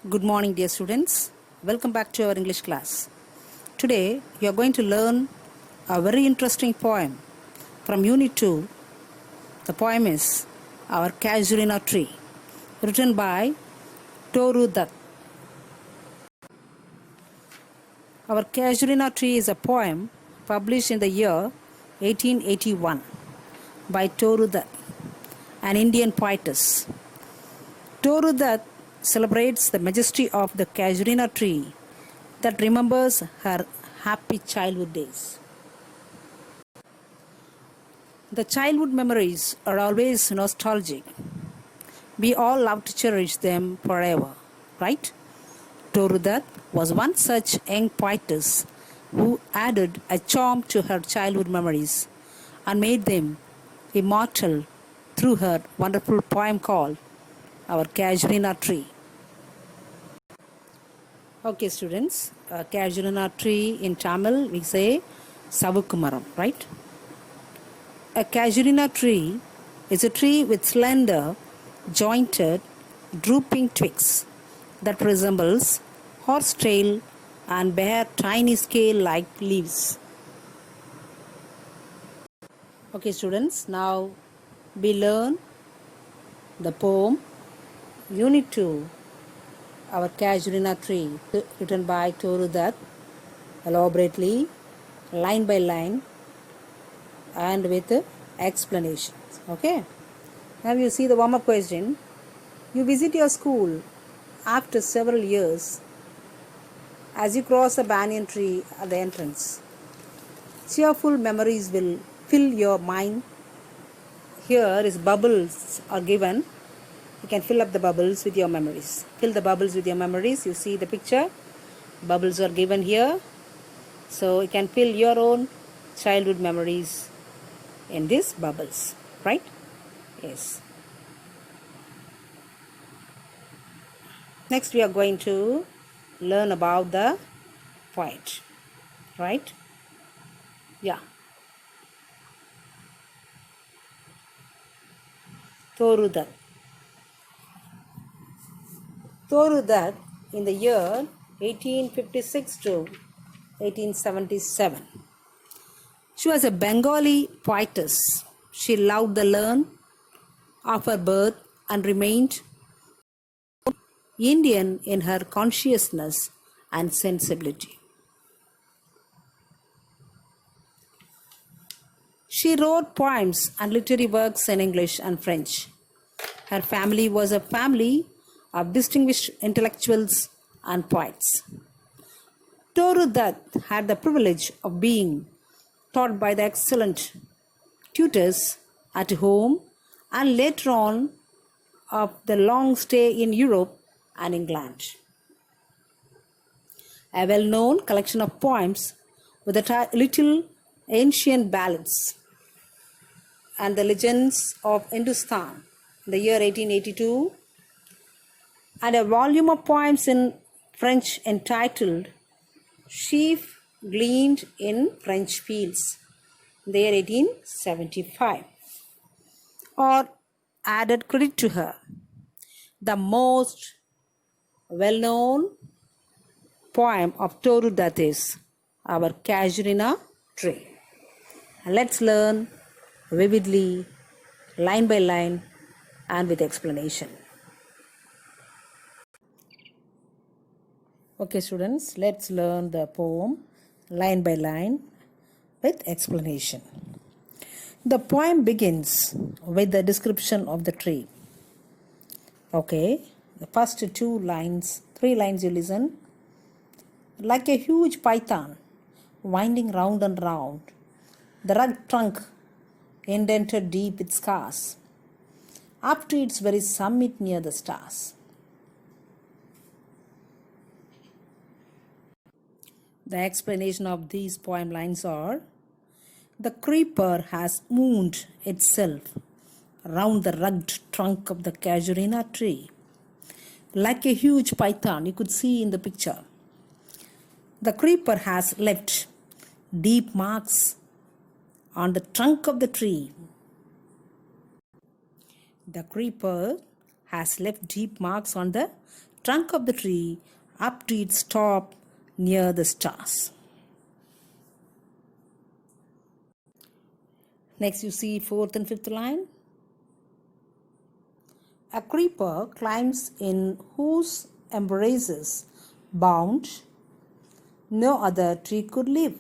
Good morning, dear students. Welcome back to our English class. Today, you are going to learn a very interesting poem from Unit 2. The poem is Our Casuarina Tree, written by Toru Dutt. Our Casuarina Tree is a poem published in the year 1881 by Toru Dutt, an Indian poetess. Toru Dutt celebrates the majesty of the Casuarina tree that remembers her happy childhood days. The childhood memories are always nostalgic. We all love to cherish them forever, right? Toru Dutt was one such young poetess who added a charm to her childhood memories and made them immortal through her wonderful poem called Our Casuarina Tree. Okay, students, Casuarina tree in Tamil we say Savukumaram, right? A Casuarina tree is a tree with slender, jointed, drooping twigs that resembles horsetail and bear tiny scale-like leaves. Okay, students, now we learn the poem Unit 2. Our Casuarina Tree, written by Toru Dutt, elaborately, line by line, and with explanations. Okay. Now you see the warm-up question. You visit your school after several years. As you cross a banyan tree at the entrance, cheerful memories will fill your mind. Here is bubbles are given. You can fill up the bubbles with your memories. Fill the bubbles with your memories. You see the picture. Bubbles are given here. So you can fill your own childhood memories in these bubbles. Right? Yes. Next we are going to learn about the poet. Right? Yeah. Toru Dutt. Toru Dutt in the year 1856 to 1877. She was a Bengali poetess. She loved the land of her birth and remained Indian in her consciousness and sensibility. She wrote poems and literary works in English and French. Her family was a family of distinguished intellectuals and poets. Toru Dutt had the privilege of being taught by the excellent tutors at home and later on of the long stay in Europe and England. A well-known collection of poems with the Little Ancient Ballads and the Legends of Hindustan in the year 1882, and a volume of poems in French entitled Sheaf Gleaned in French Fields in the year 1875, or added credit to her. The most well-known poem of Toru Dutt is Our Casuarina Tree. And let's learn vividly, line by line, and with explanation. Okay, students, let's learn the poem line by line with explanation. The poem begins with the description of the tree. Okay, the first three lines you listen. Like a huge python winding round and round, the rugged trunk indented deep with scars, up to its very summit near the stars. The explanation of these poem lines are: the creeper has wound itself round the rugged trunk of the Casuarina tree. Like a huge python, you could see in the picture. The creeper has left deep marks on the trunk of the tree. The creeper has left deep marks on the trunk of the tree up to its top near the stars. Next you see fourth and fifth line. A creeper climbs in whose embraces bound no other tree could live.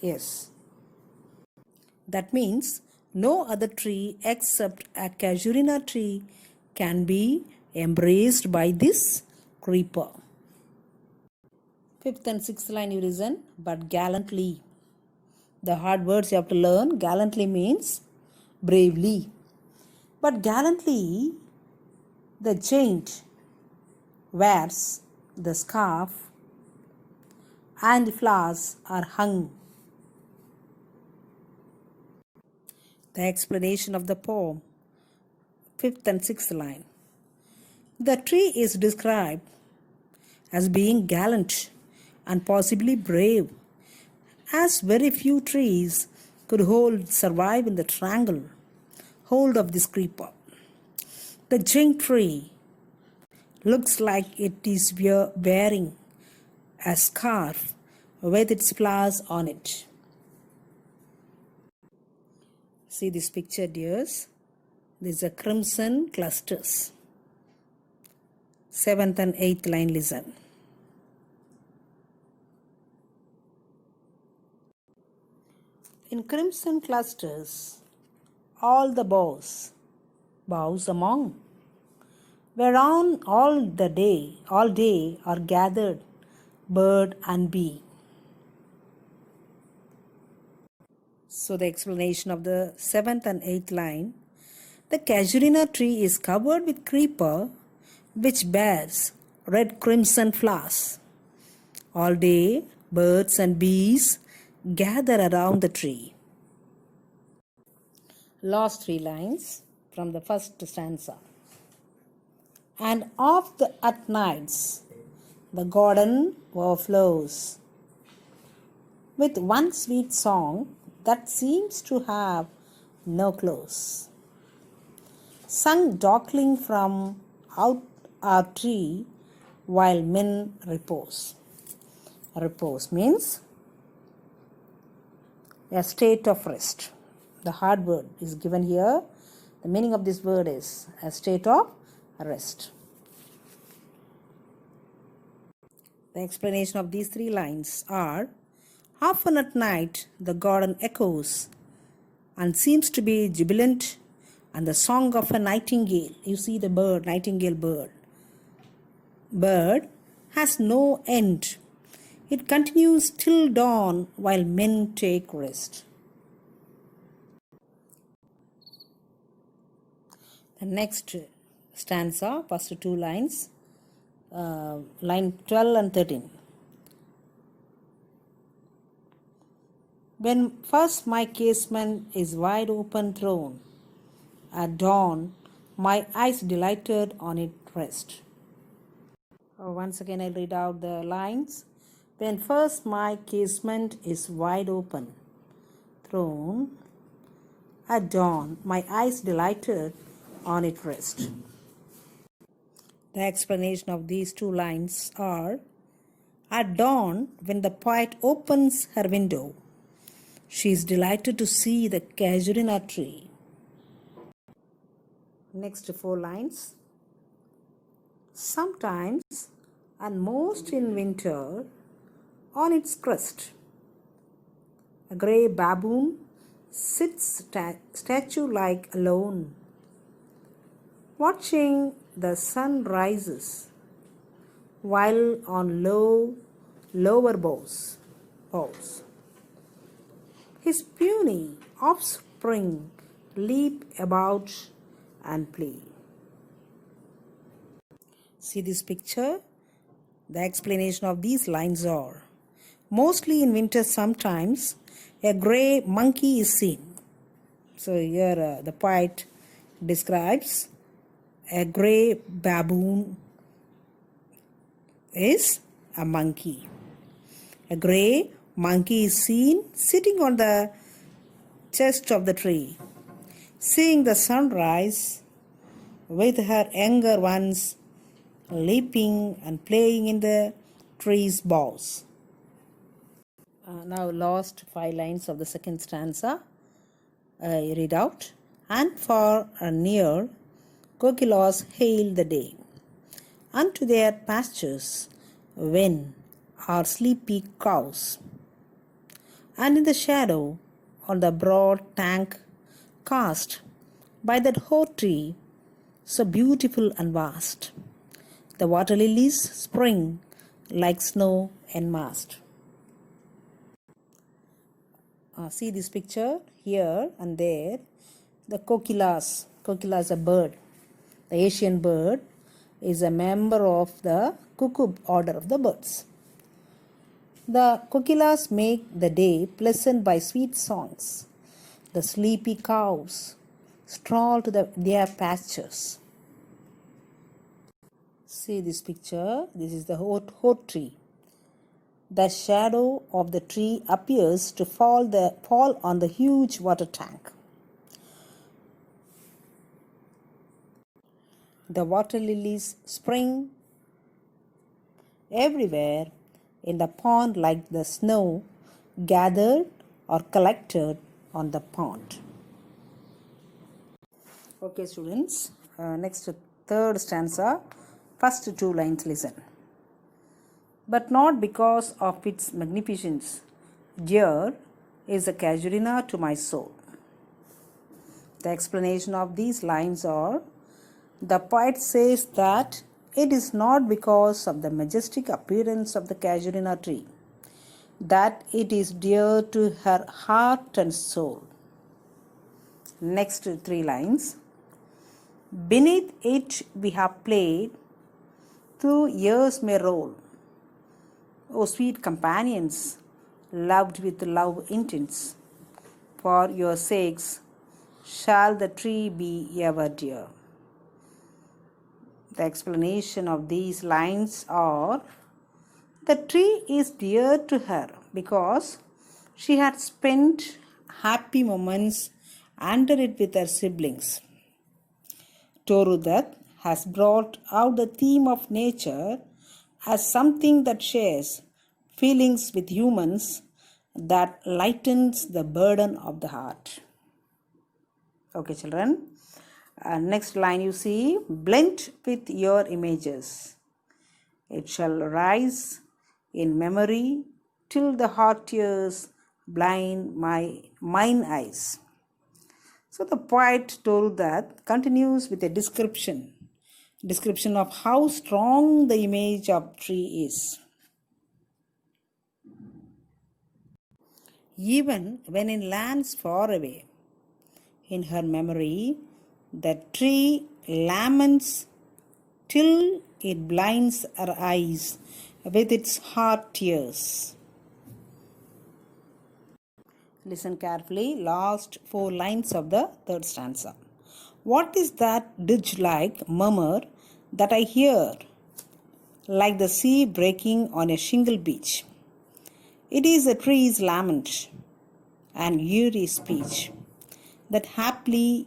Yes. That means no other tree except a Casuarina tree can be embraced by this creeper. Fifth and sixth line you listen, but gallantly. The hard words you have to learn. Gallantly means bravely. But gallantly, the giant wears the scarf and the flowers are hung. The explanation of the poem, fifth and sixth line. The tree is described as being gallant and possibly brave, as very few trees could survive in the triangle hold of this creeper. The giant tree looks like it is wearing a scarf with its flowers on it. See this picture, dears. These are crimson clusters. Seventh and eighth line, listen. In crimson clusters, all the boughs among, whereon all day are gathered bird and bee. So the explanation of the seventh and eighth line. The Casuarina tree is covered with creeper which bears red crimson flowers. All day birds and bees gather around the tree. Last three lines from the first stanza. And at nights the garden overflows with one sweet song that seems to have no close, sung darkling from out our tree while men repose. Repose means a state of rest. The hard word is given here. The meaning of this word is a state of rest. The explanation of these three lines are: often at night the garden echoes and seems to be jubilant, and the song of a nightingale, you see the bird, nightingale bird has no end. It continues till dawn while men take rest. The next stanza, first two lines, line 12 and 13. When first my casement is wide open thrown, at dawn my eyes delighted on it rest. Once again I'll read out the lines. When first my casement is wide open thrown, at dawn my eyes delighted on it rest. The explanation of these two lines are: at dawn, when the poet opens her window, she is delighted to see the Casuarina tree. Next four lines. Sometimes, and most in winter, on its crest, a grey baboon sits statue-like alone, watching the sun rises, while on lower boughs, his puny offspring leap about and play. See this picture? The explanation of these lines are: mostly in winter, sometimes a grey monkey is seen. So here the poet describes a grey baboon is a monkey. A grey monkey is seen sitting on the chest of the tree, seeing the sunrise with her younger ones leaping and playing in the tree's boughs. Now last 5 lines of the second stanza. I read out. And far and near, kokilas hail the day. Unto their pastures when are sleepy cows. And in the shadow on the broad tank cast by that hot tree, so beautiful and vast, the water lilies spring like snow enmassed. See this picture here and there. The kokilas is a bird. The Asian bird is a member of the cuckoo order of the birds. The kokilas make the day pleasant by sweet songs. The sleepy cows stroll to their pastures. See this picture. This is the hot tree. The shadow of the tree appears to fall on the huge water tank. The water lilies spring everywhere in the pond like the snow gathered or collected on the pond. Okay, students. Next, third stanza. First 2 lines, listen. But not because of its magnificence, dear is a Casuarina to my soul. The explanation of these lines are, the poet says that it is not because of the majestic appearance of the Casuarina tree that it is dear to her heart and soul. Next 3 lines. Beneath it we have played, through years may roll. O sweet companions, loved with love intents, for your sakes shall the tree be ever dear. The explanation of these lines are, the tree is dear to her because she had spent happy moments under it with her siblings. Toru Dutt has brought out the theme of nature as something that shares feelings with humans, that lightens the burden of the heart. Okay, children. Next line you see, blent with your images. It shall rise in memory till the hot tears blind mine eyes. So the poet Toru Dutt continues with a description of how strong the image of tree is. Even when in lands far away, in her memory, the tree laments till it blinds her eyes with its hot tears. Listen carefully, last 4 lines of the third stanza. What is that dirge-like murmur that I hear, like the sea breaking on a shingle beach? It is a tree's lament and eerie speech that haply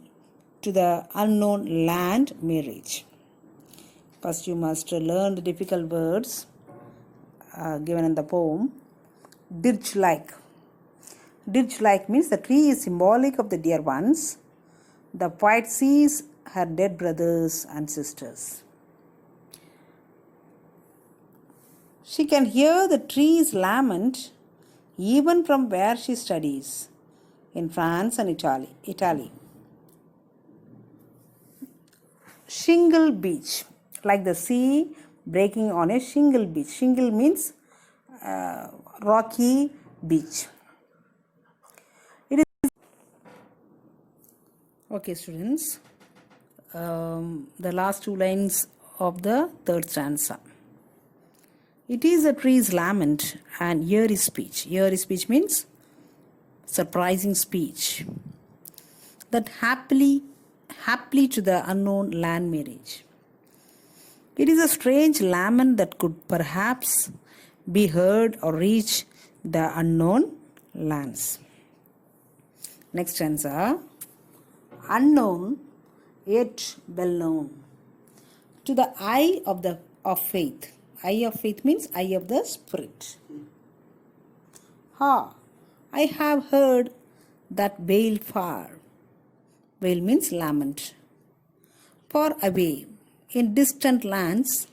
to the unknown land may reach. First you must learn the difficult words given in the poem. Dirge-like. Dirge-like means the tree is symbolic of the dear ones. The poet sees her dead brothers and sisters. She can hear the tree's lament even from where she studies, in France and Italy. Shingle beach, like the sea breaking on a shingle beach. Shingle means rocky beach. Okay, students, the last 2 lines of the third stanza. It is a tree's lament and eerie speech. Eerie speech means surprising speech that happily to the unknown land may reach. It is a strange lament that could perhaps be heard or reach the unknown lands. Next stanza. Unknown yet well known. To the eye of the of faith. Eye of faith means eye of the spirit. Ha! I have heard that wail far. Wail means lament. Far away, in distant lands,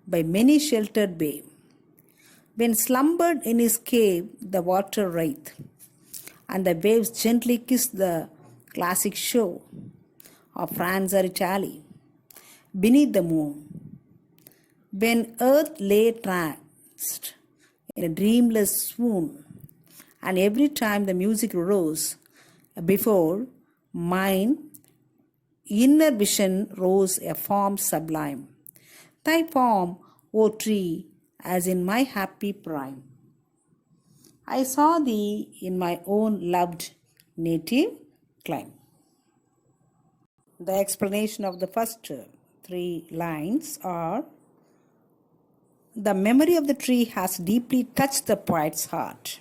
by many sheltered bay. When slumbered in his cave, the water writhed, and the waves gently kissed the classic shore of France or Italy, beneath the moon. When earth lay tranced in a dreamless swoon, and every time the music rose before mine inner vision rose a form sublime. Thy form, O tree, as in my happy prime. I saw thee in my own loved native clime. The explanation of the first 3 lines are: the memory of the tree has deeply touched the poet's heart.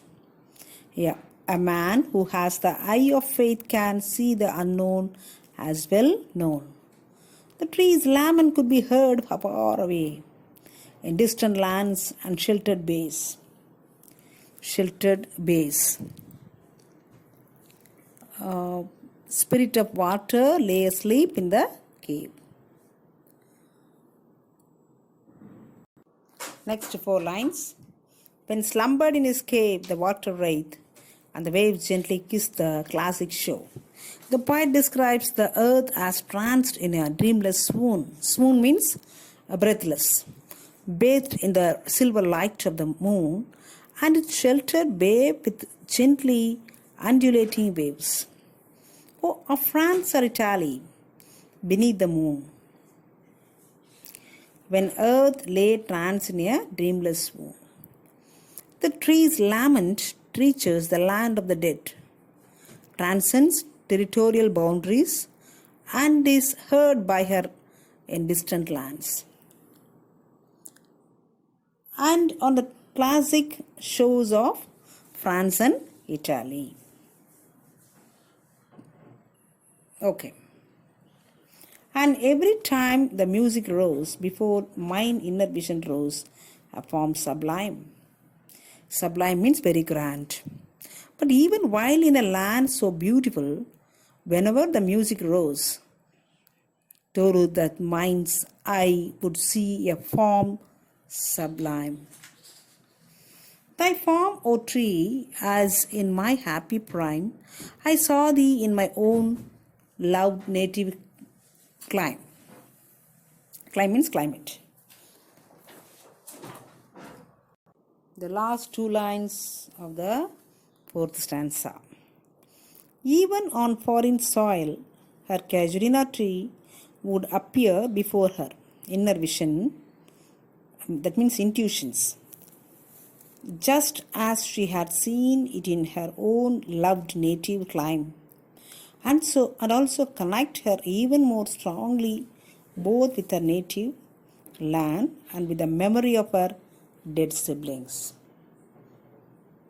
Yeah, a man who has the eye of faith can see the unknown as well known. The tree's lament could be heard far away, in distant lands and sheltered bays. Sheltered bays. Spirit of water lay asleep in the cave. Next 4 lines. When slumbered in his cave, the water writhed, and the waves gently kissed the classic shore. The poet describes the earth as tranced in a dreamless swoon. Swoon means breathless, bathed in the silver light of the moon, and its sheltered bay with gently undulating waves. Oh, of France or Italy, beneath the moon. When earth lay tranced in a dreamless swoon. The tree's lament reaches the land of the dead, transcends territorial boundaries, and is heard by her in distant lands. And on the classic shores of France and Italy. Okay. And every time the music rose, before mine inner vision rose, a form sublime. Sublime means very grand. But even while in a land so beautiful, whenever the music rose, Toru, that mind's eye would see a form sublime. Thy form, O tree, as in my happy prime, I saw thee in my own loved native clime. Clime means climate. The last 2 lines of the 4th stanza. Even on foreign soil, her Casuarina tree would appear before her. Inner vision, that means intuitions. Just as she had seen it in her own loved native clime. And also connect her even more strongly both with her native land and with the memory of her dead siblings.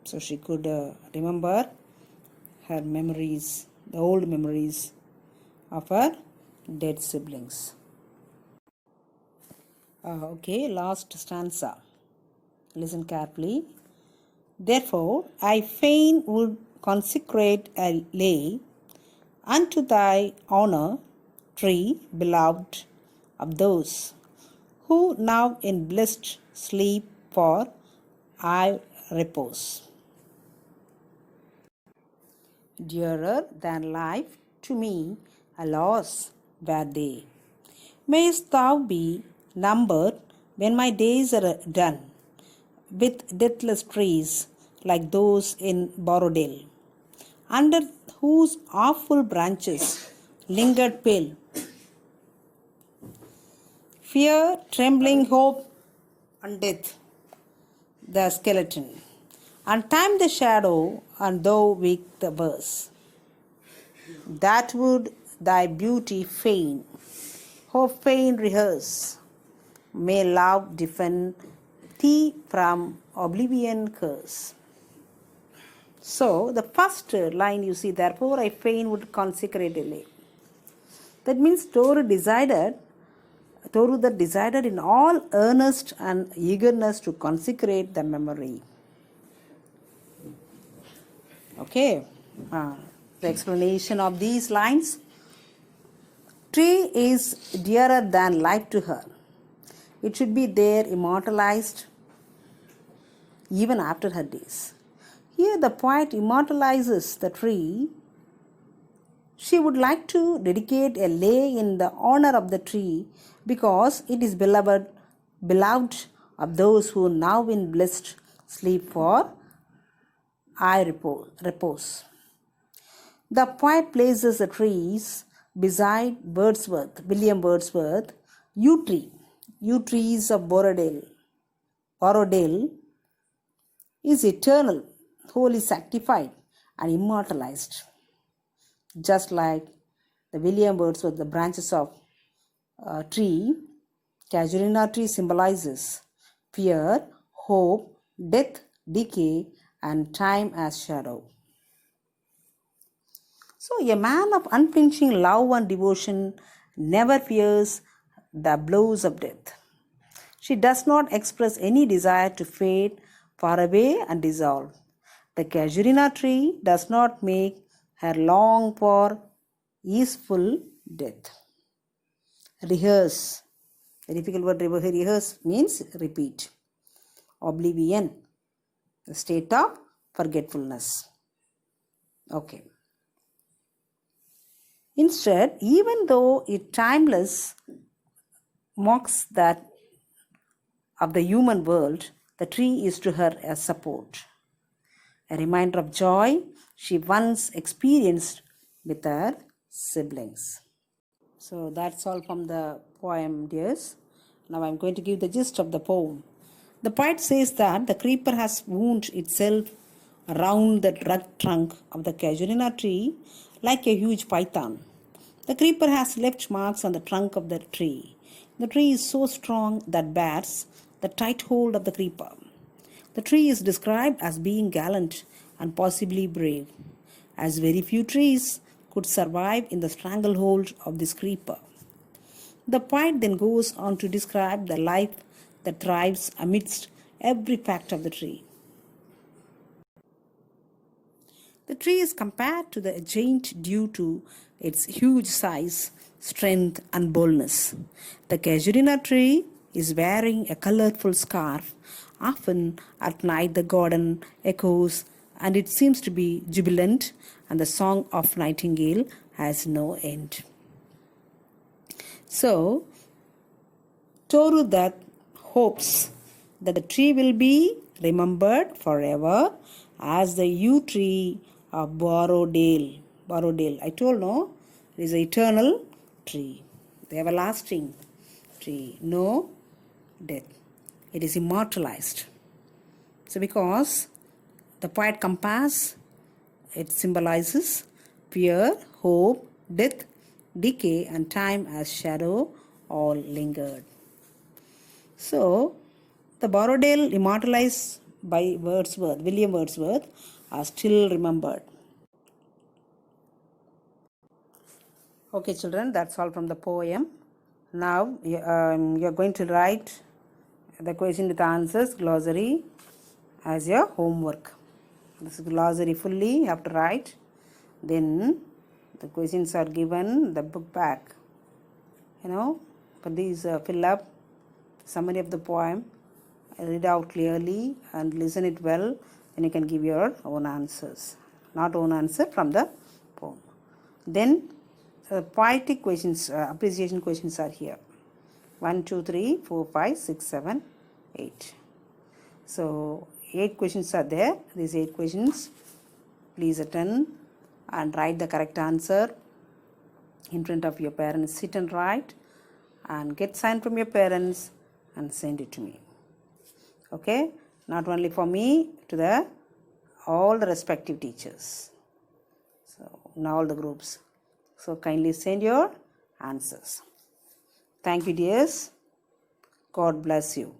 So she could remember her memories, the old memories of her dead siblings. Okay, last stanza. Listen carefully. Therefore, I fain would consecrate a lay unto thy honor, tree beloved of those who now in blessed sleep for I repose. Dearer than life to me, alas, were they. Mayst thou be numbered when my days are done, with deathless trees like those in Borodale, under whose awful branches lingered pale fear, trembling hope, and death, the skeleton, and time the shadow, and thou weak the verse. That would thy beauty fain, hope fain rehearse, may love defend thee from oblivion curse. So, the first line you see, therefore I fain would consecrate a lay. That means Toru decided Toru Dutt decided in all earnest and eagerness to consecrate the memory. Okay, the explanation of these lines. Tree is dearer than life to her. It should be there immortalized even after her days. Here the poet immortalizes the tree. She would like to dedicate a lay in the honor of the tree because it is beloved of those who now in blessed sleep for eye repose. The poet places the trees beside William Wordsworth, yew trees of Borrowdale is eternal, wholly sanctified and immortalized. Just like the William Wordsworth, the branches of tree, Casuarina tree symbolizes fear, hope, death, decay, and time as shadow. So, a man of unflinching love and devotion never fears the blows of death. She does not express any desire to fade far away and dissolve. The Casuarina tree does not make her long for easeful death. Rehearse. A difficult word. Rehearse means repeat. Oblivion. The state of forgetfulness. Okay. Instead, even though it timeless mocks that of the human world, the tree is to her a support, a reminder of joy she once experienced with her siblings. So that's all from the poem, dears. Now I'm going to give the gist of the poem. The poet says that the creeper has wound itself around the rugged trunk of the Casuarina tree like a huge python. The creeper has left marks on the trunk of the tree. The tree is so strong that bears the tight hold of the creeper. The tree is described as being gallant and possibly brave, as very few trees could survive in the stranglehold of this creeper. The poet then goes on to describe the life that thrives amidst every fact of the tree. The tree is compared to the giant due to its huge size, strength, and boldness. The Casuarina tree is wearing a colorful scarf. Often at night the garden echoes and it seems to be jubilant, and the song of nightingale has no end. So, Toru Dutt hopes that the tree will be remembered forever as the yew tree of Borrowdale. I told no, it is an eternal tree, the everlasting tree, no death. It is immortalized. So because the poet compares, it symbolizes fear, hope, death, decay, and time as shadow all lingered. So the Borrowdale immortalized by William Wordsworth, are still remembered. Okay, children, that's all from the poem. Now you are going to write the question with answers, glossary, as your homework. This glossary fully you have to write. Then the questions are given, the book back. For these fill up summary of the poem, read out clearly and listen it well. Then you can give your own answers. Not own answer, from the poem. Then poetic questions, appreciation questions are here. 1, 2, 3, 4, 5, 6, 7, 8. So 8 questions are there. These 8 questions, please attend and write the correct answer in front of your parents. Sit and write and get sign from your parents and send it to me. Okay, not only for me, to all the respective teachers. So in all the groups. So kindly send your answers. Thank you, dears. God bless you.